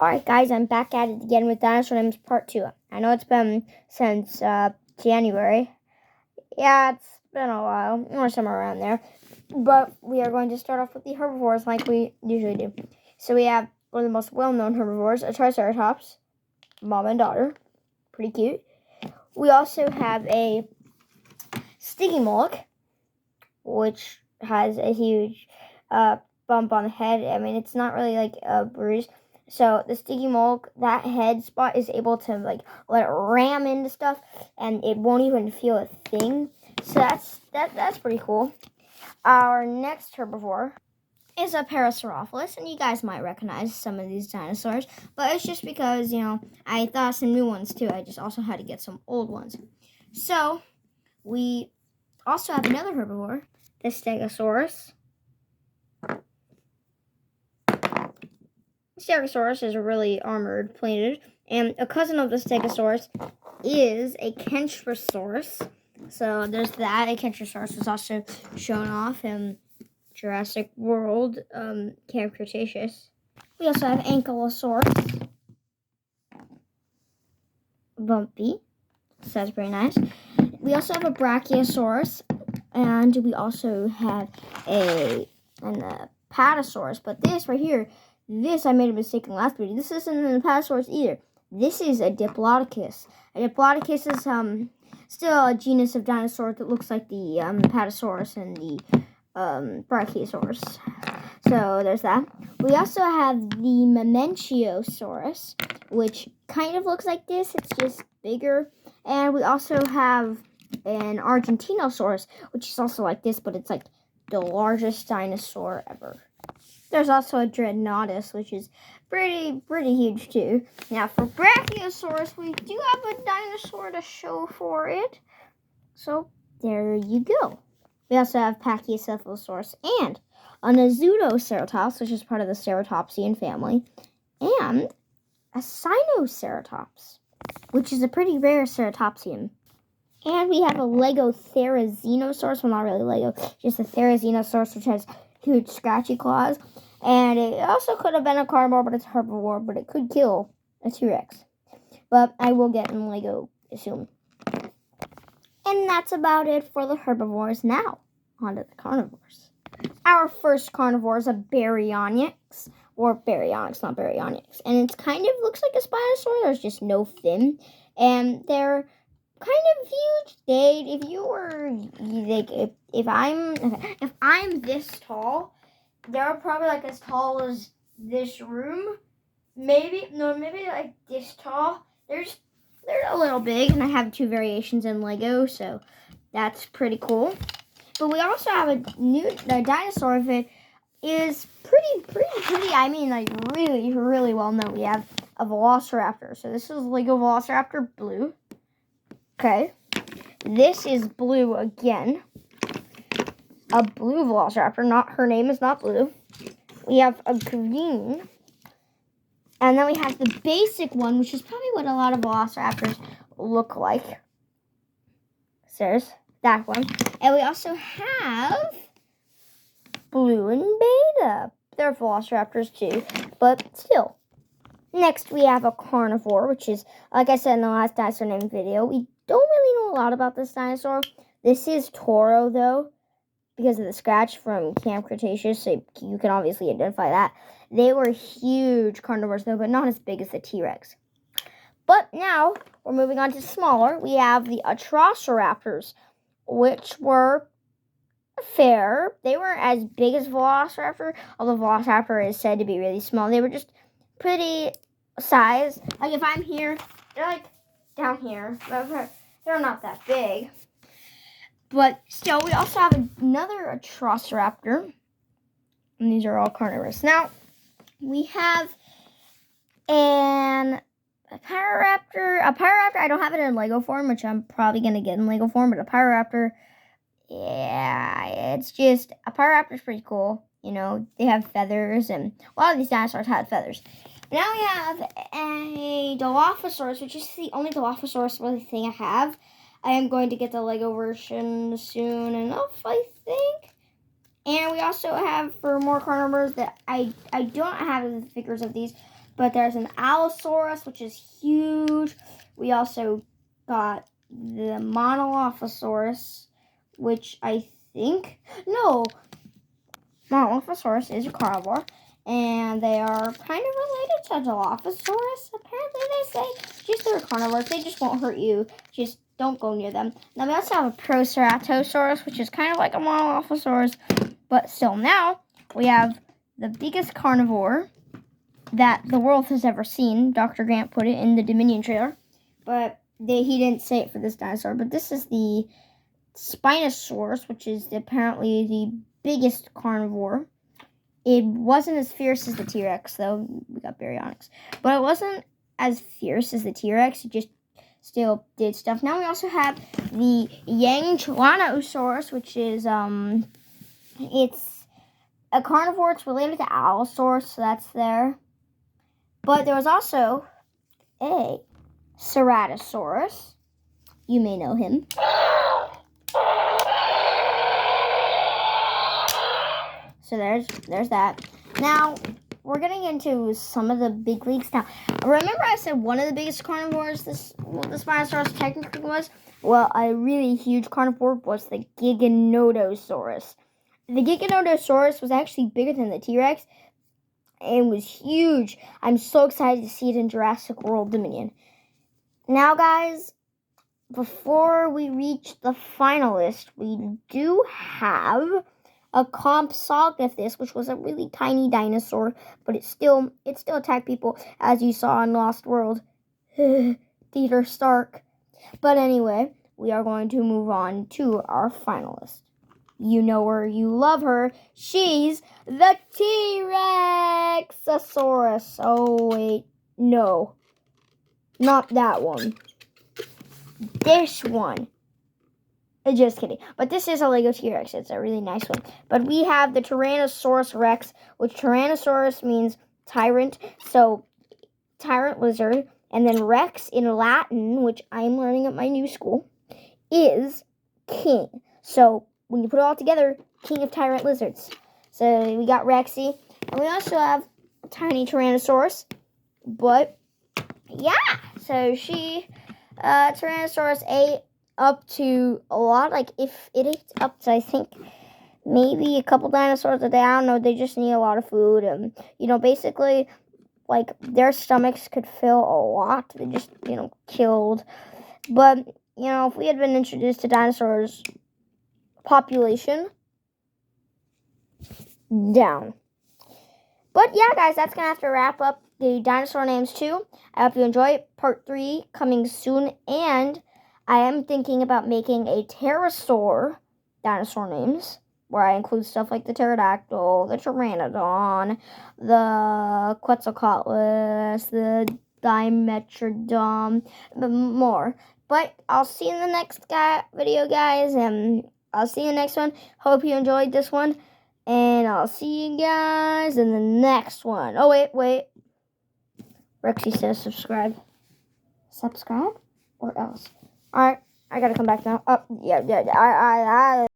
Alright guys, I'm back at it again with Dinosaur Names Part 2. I know it's been since January. Yeah, it's been a while, or somewhere around there. But we are going to start off with the herbivores like we usually do. So we have one of the most well-known herbivores, a Triceratops, mom and daughter. Pretty cute. We also have a Stygimoloch, which has a huge bump on the head. I mean, it's not really like a bruise. So the Stygimoloch, that head spot is able to like let it ram into stuff, and it won't even feel a thing. So that's pretty cool. Our next herbivore is a Parasaurolophus, and you guys might recognize some of these dinosaurs, but it's just because, I thought of some new ones too. I just also had to get some old ones. So we also have another herbivore, the Stegosaurus. Stegosaurus is really armored, plated, and a cousin of the Stegosaurus is a Kentrosaurus. So there's that. A Kentrosaurus was also shown off in Jurassic World, Camp Cretaceous. We also have Ankylosaurus. Bumpy. So that's very nice. We also have a Brachiosaurus, and we also have an Apatosaurus. But this right here, I made a mistake in the last video. This isn't an Apatosaurus either. This is a Diplodocus. A Diplodocus is still a genus of dinosaur that looks like the Apatosaurus and the Brachiosaurus. So there's that. We also have the Mamenchiosaurus, which kind of looks like this. It's just bigger. And we also have an Argentinosaurus, which is also like this, but it's like the largest dinosaur ever. There's also a Dreadnoughtus, which is pretty huge too. Now for Brachiosaurus, we do have a dinosaur to show for it. So there you go. We also have Pachycephalosaurus and a Pseudoceratops, which is part of the Ceratopsian family, and a Sinoceratops, which is a pretty rare ceratopsian. And we have a Lego-Therizinosaurus. Well, not really Lego, just a Therizinosaurus, which has huge scratchy claws. And it also could have been a carnivore, but it's a herbivore, but it could kill a T-Rex. But I will get in Lego soon. And that's about it for the herbivores. Now, on to the carnivores. Our first carnivore is a Baryonyx, or Baryonyx, not Baryonyx. And it kind of looks like a Spinosaur. There's just no fin. And they're kind of huge. If you were, like, if I'm this tall, they're probably like as tall as this room. Maybe like this tall. They're a little big, and I have two variations in Lego, so that's pretty cool. But we also have a dinosaur that is pretty. I mean, like really well known. We have a Velociraptor. So this is Lego Velociraptor Blue. Okay. This is Blue again. A blue Velociraptor. Her name is not Blue. We have a green. And then we have the basic one, which is probably what a lot of Velociraptors look like. So there's that one. And we also have Blue and Beta. They're Velociraptors too, but still. Next, we have a carnivore, which is, like I said in the last dinosaur name video, we don't really know a lot about this dinosaur. This is Toro, though, because of the scratch from Camp Cretaceous, so you can obviously identify that. They were huge carnivores, though, but not as big as the T-Rex. But now, we're moving on to smaller. We have the Atrociraptors, which were fair. They weren't as big as Velociraptor, although Velociraptor is said to be really small. They were just pretty size. Like, if I'm here, they're like down here. They're not that big. But still, we also have another Atrociraptor. And these are all carnivorous. Now, we have a Pyroraptor. A Pyroraptor, I don't have it in Lego form, which I'm probably going to get in Lego form. But a Pyroraptor, yeah, it's just, a Pyroraptor is pretty cool. They have feathers, and a lot of these dinosaurs had feathers. Now we have a Dilophosaurus, which is the only Dilophosaurus really thing I have. I am going to get the Lego version soon enough, I think. And we also have, for more carnivores that I don't have the figures of these, But there's an Allosaurus, which is huge. We also got the Monolophosaurus, which I think... No, Monolophosaurus is a carnivore. And they are kind of related to Dilophosaurus. Apparently, they say just they're carnivores. They just won't hurt you. Just don't go near them. Now, we also have a Proceratosaurus, which is kind of like a Monolophosaurus. But still, now we have the biggest carnivore that the world has ever seen. Dr. Grant put it in the Dominion trailer. But he didn't say it for this dinosaur. But this is the Spinosaurus, which is apparently the biggest carnivore. It wasn't as fierce as the T-Rex, though. We got baryonyx. But it wasn't as fierce as the T-Rex. It just still did stuff. Now we also have the Yangtrannosaurus, which is, it's a carnivore. It's related to Allosaurus, so that's there. But there was also a Ceratosaurus. You may know him. So there's that. Now, we're getting into some of the big leagues now. Remember I said one of the biggest carnivores the Spinosaurus technically was? Well, a really huge carnivore was the Giganotosaurus. The Giganotosaurus was actually bigger than the T-Rex and was huge. I'm so excited to see it in Jurassic World Dominion. Now, guys, before we reach the finalist, we do have a Compsognathus, which was a really tiny dinosaur, but it still attacked people, as you saw in Lost World. Peter Stark. But anyway, we are going to move on to our finalist. You know her, you love her. She's the T-Rexosaurus. Oh, wait. No. Not that one. This one. Just kidding. But this is a Lego T-Rex. It's a really nice one. But we have the Tyrannosaurus Rex, which Tyrannosaurus means tyrant. So, tyrant lizard. And then Rex in Latin, which I'm learning at my new school, is king. So, when you put it all together, king of tyrant lizards. So, we got Rexy. And we also have a tiny Tyrannosaurus. But, yeah. So, Tyrannosaurus ate up to a lot. Like, if it ate up to, I think, maybe a couple dinosaurs a day. I don't know. They just need a lot of food. And, basically, like, their stomachs could fill a lot. They just, killed. But, if we had been introduced to dinosaurs, population down. But, yeah, guys, that's going to have to wrap up the dinosaur names, too. I hope you enjoy it. Part 3 coming soon. And I am thinking about making a pterosaur dinosaur names, where I include stuff like the pterodactyl, the pteranodon, the Quetzalcoatlus, the Dimetrodon, more. But I'll see you in the next video, guys, and I'll see you in the next one. Hope you enjoyed this one, and I'll see you guys in the next one. Oh, wait. Rexy says subscribe. Subscribe or else? Alright, I gotta come back now. Oh, yeah.